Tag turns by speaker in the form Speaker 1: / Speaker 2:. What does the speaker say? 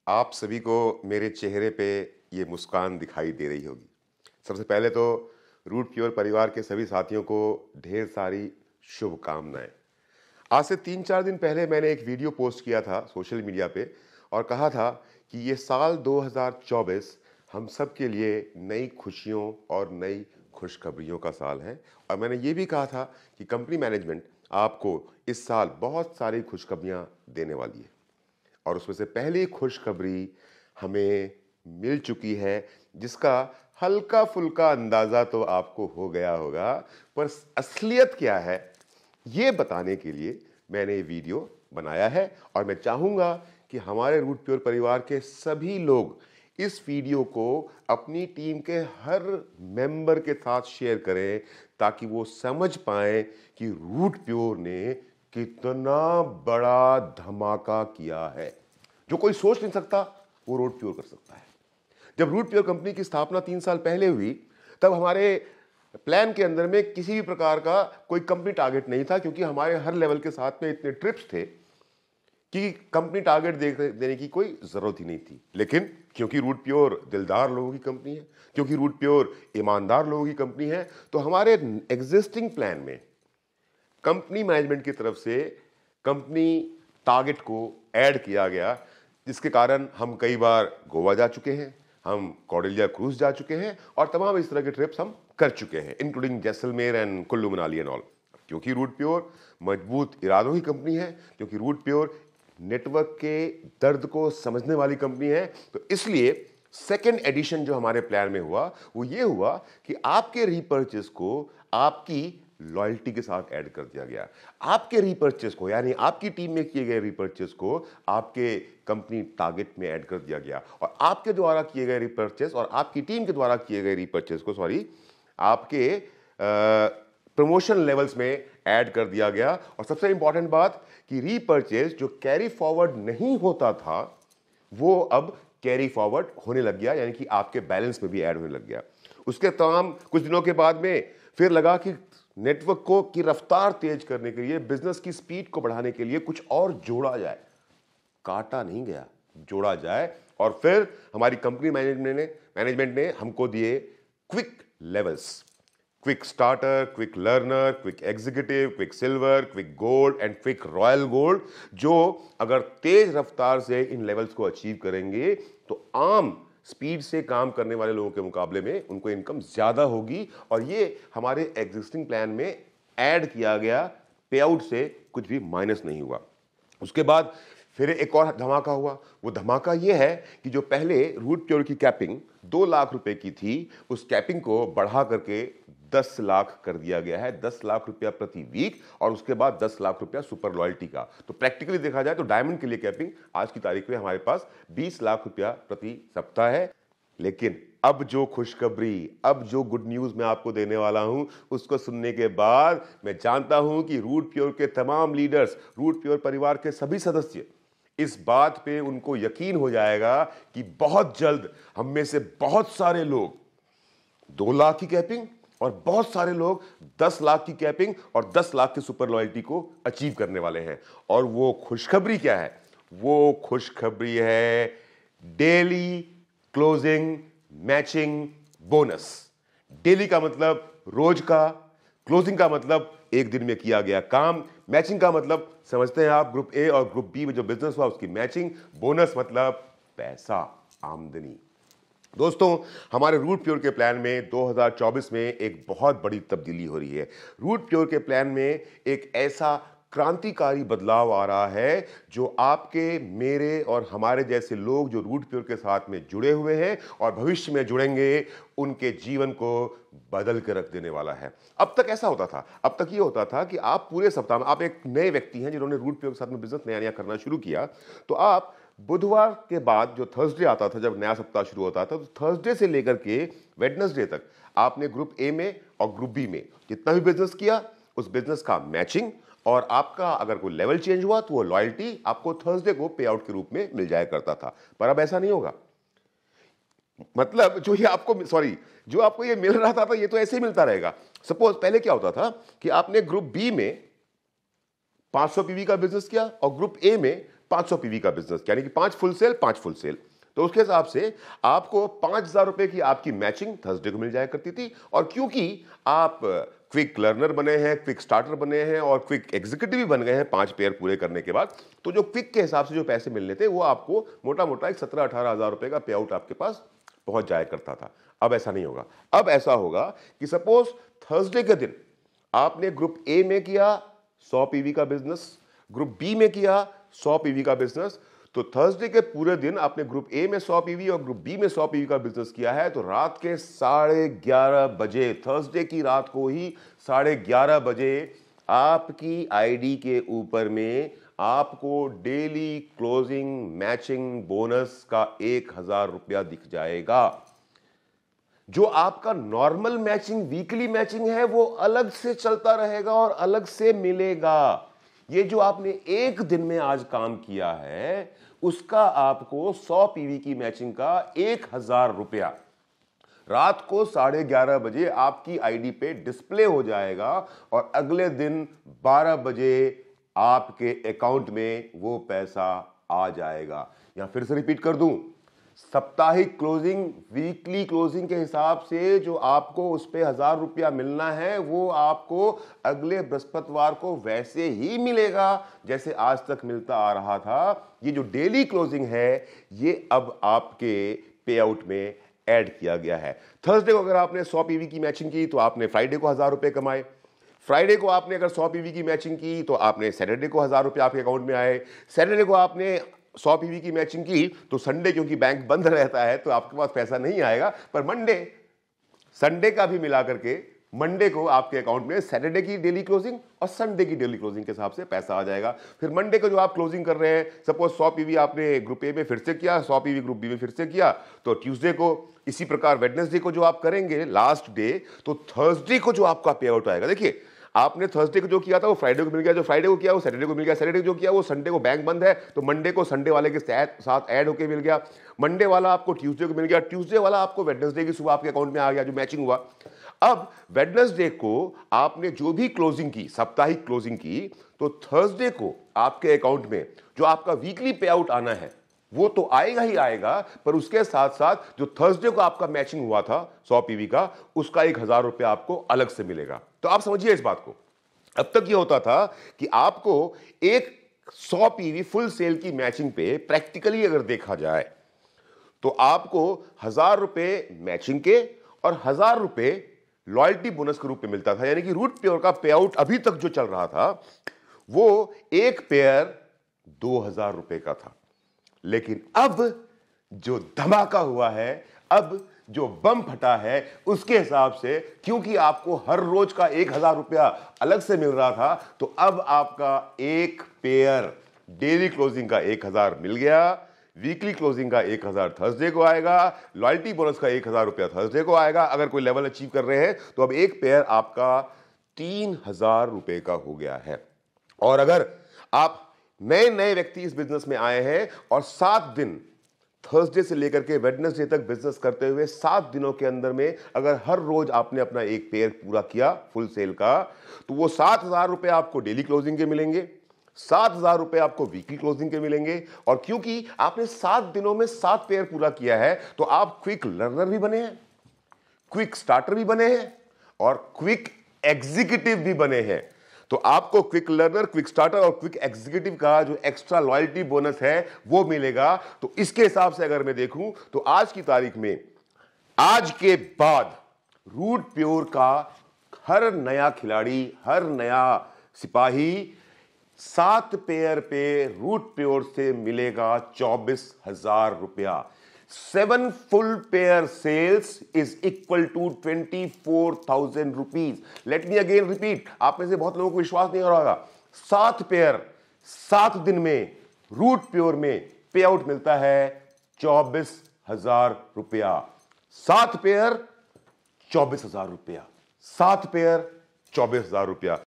Speaker 1: आप सभी को मेरे चेहरे पे ये मुस्कान दिखाई दे रही होगी। सबसे पहले तो रूट प्योर परिवार के सभी साथियों को ढेर सारी शुभकामनाएं। आज से 3-4 दिन पहले मैंने एक वीडियो पोस्ट किया था सोशल मीडिया पे और कहा था कि ये साल 2024 हम सब के लिए नई खुशियों और नई खुशखबरियों का साल है। और मैंने ये भी कहा था कि कंपनी मैनेजमेंट आपको इस साल बहुत सारी खुशखबरियां देने वाली है। और उसमें से पहली खुशखबरी हमें मिल चुकी है, जिसका हल्का फुल्का अंदाजा तो आपको हो गया होगा, पर असलियत क्या है ये बताने के लिए मैंने ये वीडियो बनाया है। और मैं चाहूंगा कि हमारे रूट प्योर परिवार के सभी लोग इस वीडियो को अपनी टीम के हर मेंबर के साथ शेयर करें, ताकि वो समझ पाए कि रूट प्योर ने कितना बड़ा धमाका किया है। जो कोई सोच नहीं सकता वो रूट प्योर कर सकता है। जब रूट प्योर कंपनी की स्थापना 3 साल पहले हुई, तब हमारे प्लान के अंदर में किसी भी प्रकार का कोई कंपनी टारगेट नहीं था, क्योंकि हमारे हर लेवल के साथ में इतने ट्रिप्स थे कि कंपनी टारगेट देने की कोई जरूरत ही नहीं थी। लेकिन क्योंकि रूट प्योर दिलदार लोगों की कंपनी है, क्योंकि रूट प्योर ईमानदार लोगों की कंपनी है, तो हमारे एग्जिस्टिंग प्लान में कंपनी मैनेजमेंट की तरफ से कंपनी टारगेट को ऐड किया गया, जिसके कारण हम कई बार गोवा जा चुके हैं, हम कॉर्डेलिया क्रूज जा चुके हैं और तमाम इस तरह के ट्रिप्स हम कर चुके हैं, including Jaisalmer and Kullu Manali and all. क्योंकि रूट प्योर मजबूत इरादों की कंपनी है, क्योंकि रूट प्योर नेटवर्क के दर्द को समझने वाली कंपनी है, तो इसलिए सेकेंड एडिशन जो हमारे प्लान में हुआ वो ये हुआ कि आपके रीपर्चेस को आपकी लॉयल्टी के साथ ऐड कर दिया गया। आपके रीपर्चेस को, यानी आपकी टीम में किए गए रीपर्चेस को आपके कंपनी टारगेट में ऐड कर दिया गया। और आपके द्वारा किए गए रीपर्चेस और आपकी टीम के द्वारा किए गए रीपर्चेस को आपके प्रमोशन लेवल्स में ऐड कर दिया गया। और सबसे इंपॉर्टेंट बात कि रीपर्चेस जो कैरी फॉरवर्ड नहीं होता था वो अब कैरी फॉरवर्ड होने लग गया, यानी कि आपके बैलेंस में भी ऐड होने लग गया। उसके तमाम कुछ दिनों के बाद में फिर लगा कि नेटवर्क को की रफ्तार तेज करने के लिए, बिजनेस की स्पीड को बढ़ाने के लिए कुछ और जोड़ा जाए। काटा नहीं गया, जोड़ा जाए। और फिर हमारी कंपनी मैनेजमेंट ने हमको दिए quick levels, quick starter, quick learner, quick executive, quick silver, quick gold and quick royal gold, जो अगर तेज रफ्तार से इन लेवल्स को अचीव करेंगे तो आम स्पीड से काम करने वाले लोगों के मुकाबले में उनको इनकम ज्यादा होगी। और ये हमारे एग्जिस्टिंग प्लान में ऐड किया गया, पे आउट से कुछ भी माइनस नहीं हुआ। उसके बाद फिर एक और धमाका हुआ। वो धमाका ये है कि जो पहले रूट प्योर की कैपिंग 2 लाख रुपए की थी, उस कैपिंग को बढ़ा करके 10 लाख कर दिया गया है, 10 लाख रुपया प्रति वीक, और उसके बाद 10 लाख रुपया सुपर लॉयल्टी का। तो प्रैक्टिकली देखा जाए तो डायमंड के लिए कैपिंग आज की तारीख में हमारे पास 20 लाख रुपया प्रति सप्ताह है। लेकिन अब जो खुशखबरी, अब जो गुड न्यूज मैं आपको देने वाला हूं, उसको सुनने के बाद मैं जानता हूं कि रूट प्योर के तमाम लीडर्स, रूट प्योर परिवार के सभी सदस्य, इस बात पे उनको यकीन हो जाएगा कि बहुत जल्द हम में से बहुत सारे लोग 2 लाख की कैपिंग और बहुत सारे लोग 10 लाख की कैपिंग और 10 लाख की सुपर लॉयल्टी को अचीव करने वाले हैं। और वो खुशखबरी क्या है? वो खुशखबरी है daily closing matching bonus. Daily का मतलब रोज का, क्लोजिंग का मतलब एक दिन में किया गया काम, मैचिंग का मतलब समझते हैं आप ग्रुप ए और ग्रुप बी में जो बिजनेस हुआ उसकी मैचिंग, बोनस मतलब पैसा, आमदनी। दोस्तों, हमारे रूट प्योर के प्लान में 2024 में एक बहुत बड़ी तब्दीली हो रही है। रूट प्योर के प्लान में एक ऐसा क्रांतिकारी बदलाव आ रहा है जो आपके, मेरे और हमारे जैसे लोग जो रूट प्योर के साथ में जुड़े हुए हैं और भविष्य में जुड़ेंगे, उनके जीवन को बदल के रख देने वाला है। अब तक ऐसा होता था, अब तक ये होता था कि आप पूरे सप्ताह में, आप एक नए व्यक्ति हैं जिन्होंने रूट प्योर के साथ में बिजनेस नया नया करना शुरू किया, तो आप बुधवार के बाद जो थर्सडे आता था, जब नया सप्ताह शुरू होता था, तो थर्सडे से लेकर के वेडनेसडे तक आपने ग्रुप ए में और ग्रुप बी में जितना भी बिजनेस किया, उस बिजनेस का मैचिंग, और आपका अगर कोई लेवल चेंज हुआ तो वो लॉयल्टी आपको थर्सडे को पे आउट के रूप में मिल जाया करता था। पर अब ऐसा नहीं होगा। मतलब जो आपको ये मिल रहा था ये तो ऐसे ही मिलता रहेगा। सपोज पहले क्या होता था कि आपने ग्रुप बी में 500 पीवी का बिजनेस किया और ग्रुप ए में 500 पीवी का बिजनेस किया, यानी कि 5 फुल सेल 5 फुल सेल। तो उसके हिसाब से आपको 5,000 रुपए की आपकी मैचिंग थर्सडे को मिल जाया करती थी। और क्योंकि आप क्विक लर्नर बने हैं, क्विक स्टार्टर बने हैं और क्विक एग्जीक्यूटिव भी बन गए हैं 5 पेयर पूरे करने के बाद, तो जो क्विक के हिसाब से जो पैसे मिलने थे वो आपको मोटा मोटा एक 17-18 हजार रुपए का पे आउट आपके पास पहुंच जाया करता था। अब ऐसा नहीं होगा। अब ऐसा होगा कि सपोज थर्सडे के दिन आपने ग्रुप ए में किया 100 पीवी का बिजनेस, ग्रुप बी में किया 100 पीवी का बिजनेस, तो थर्सडे के पूरे दिन आपने ग्रुप ए में 100 पीवी और ग्रुप बी में 100 पीवी का बिजनेस किया है, तो रात के 11:30 बजे, थर्सडे की रात को ही 11:30 बजे आपकी आईडी के ऊपर में आपको डेली क्लोजिंग मैचिंग बोनस का 1,000 रुपया दिख जाएगा। जो आपका नॉर्मल मैचिंग वीकली मैचिंग है वो अलग से चलता रहेगा और अलग से मिलेगा। ये जो आपने एक दिन में आज काम किया है उसका आपको 100 पीवी की मैचिंग का 1,000 रुपया रात को 11:30 बजे आपकी आईडी पे डिस्प्ले हो जाएगा और अगले दिन 12 बजे आपके अकाउंट में वो पैसा आ जाएगा। यहां फिर से रिपीट कर दूं, साप्ताहिक क्लोजिंग वीकली क्लोजिंग के हिसाब से जो आपको उस पे 1,000 रुपया मिलना है वो आपको अगले बृहस्पतिवार को वैसे ही मिलेगा जैसे आज तक मिलता आ रहा था। ये जो डेली क्लोजिंग है ये अब आपके पे आउट में ऐड किया गया है। थर्सडे को अगर आपने 100 पीवी की मैचिंग की तो आपने फ्राइडे को 1,000 रुपए कमाए। फ्राइडे को आपने अगर 100 पीवी की मैचिंग की तो आपने सैटरडे को 1,000 रुपए आपके अकाउंट में आए। सैटरडे को आपने 100 पीवी की मैचिंग की तो संडे क्योंकि बैंक बंद रहता है तो आपके पास पैसा नहीं आएगा, पर मंडे संडे का भी मिला करके मंडे को आपके अकाउंट में सैटरडे की डेली क्लोजिंग और संडे की डेली क्लोजिंग के हिसाब से पैसा आ जाएगा। फिर मंडे को जो आप क्लोजिंग कर रहे हैं, सपोज 100 पीवी आपने ग्रुप ए में फिर से किया, 100 पीवी ग्रुप बी में फिर से किया, तो ट्यूसडे को इसी प्रकार वेडनेसडे को जो आप करेंगे लास्ट डे, तो थर्सडे को जो आपका पे आउट आएगा, देखिए आपने थर्सडे को जो किया था वो फ्राइडे को मिल गया, जो फ्राइडे को किया वो सैटरडे को मिल गया, सैटरडे जो किया वो संडे को बैंक बंद है तो मंडे को संडे वाले के साथ ऐड होके मिल गया, मंडे वाला आपको ट्यूसडे को मिल गया, ट्यूसडे वाला आपको वेडनेसडे की सुबह आपके अकाउंट में आ गया जो मैचिंग हुआ। अब वेडनेसडे को आपने जो भी क्लोजिंग की, साप्ताहिक क्लोजिंग की, तो थर्सडे को आपके अकाउंट में जो आपका वीकली पे आउट आना है वो तो आएगा ही आएगा, पर उसके साथ साथ जो थर्सडे को आपका मैचिंग हुआ था 100 पीवी का, उसका 1,000 रुपया आपको अलग से मिलेगा। तो आप समझिए इस बात को। अब तक ये होता था कि आपको एक 100 पीवी फुल सेल की मैचिंग पे प्रैक्टिकली अगर देखा जाए तो आपको 1,000 रुपए मैचिंग के और 1,000 रुपए लॉयल्टी बोनस के रूप में मिलता था, यानी कि रूट पेयर का पे आउट अभी तक जो चल रहा था वो एक पेयर 2,000 रुपए का था। लेकिन अब जो धमाका हुआ है, अब जो बम फटा है, उसके हिसाब से क्योंकि आपको हर रोज का 1,000 रुपया अलग से मिल रहा था, तो अब आपका एक पेयर डेली क्लोजिंग का 1,000 मिल गया, वीकली क्लोजिंग का 1,000 थर्सडे को आएगा, लॉयल्टी बोनस का 1,000 रुपया थर्सडे को आएगा। अगर कोई लेवल अचीव कर रहे हैं तो अब एक पेयर आपका 3,000 रुपए का हो गया है। और अगर आप नए नए व्यक्ति इस बिजनेस में आए हैं और 7 दिन थर्सडे से लेकर के वेडनेसडे तक बिजनेस करते हुए 7 दिनों के अंदर में अगर हर रोज आपने अपना एक पेयर पूरा किया फुल सेल का, तो वो 7,000 रुपए आपको डेली क्लोजिंग के मिलेंगे, 7,000 रुपए आपको वीकली क्लोजिंग के मिलेंगे। और क्योंकि आपने 7 दिनों में 7 पेयर पूरा किया है तो आप क्विक लर्नर भी बने हैं, क्विक स्टार्टर भी बने हैं और क्विक एग्जीक्यूटिव भी बने हैं। तो आपको क्विक लर्नर, क्विक स्टार्टर और क्विक एग्जीक्यूटिव का जो एक्स्ट्रा लॉयल्टी बोनस है वो मिलेगा। तो इसके हिसाब से अगर मैं देखूं तो आज की तारीख में, आज के बाद रूट प्योर का हर नया खिलाड़ी, हर नया सिपाही 7 पेयर पे रूट प्योर से मिलेगा 24,000 रुपया। 7 full pair sales is equal to 24,000 rupees. Let me again repeat. आप में से बहुत लोगों को विश्वास नहीं हो रहा होगा। 7 पेयर 7 दिन में रूट प्योर में पे आउट मिलता है 24,000 रुपया। 7 पेयर 24,000 रुपया, 7 पेयर 24,000 रुपया।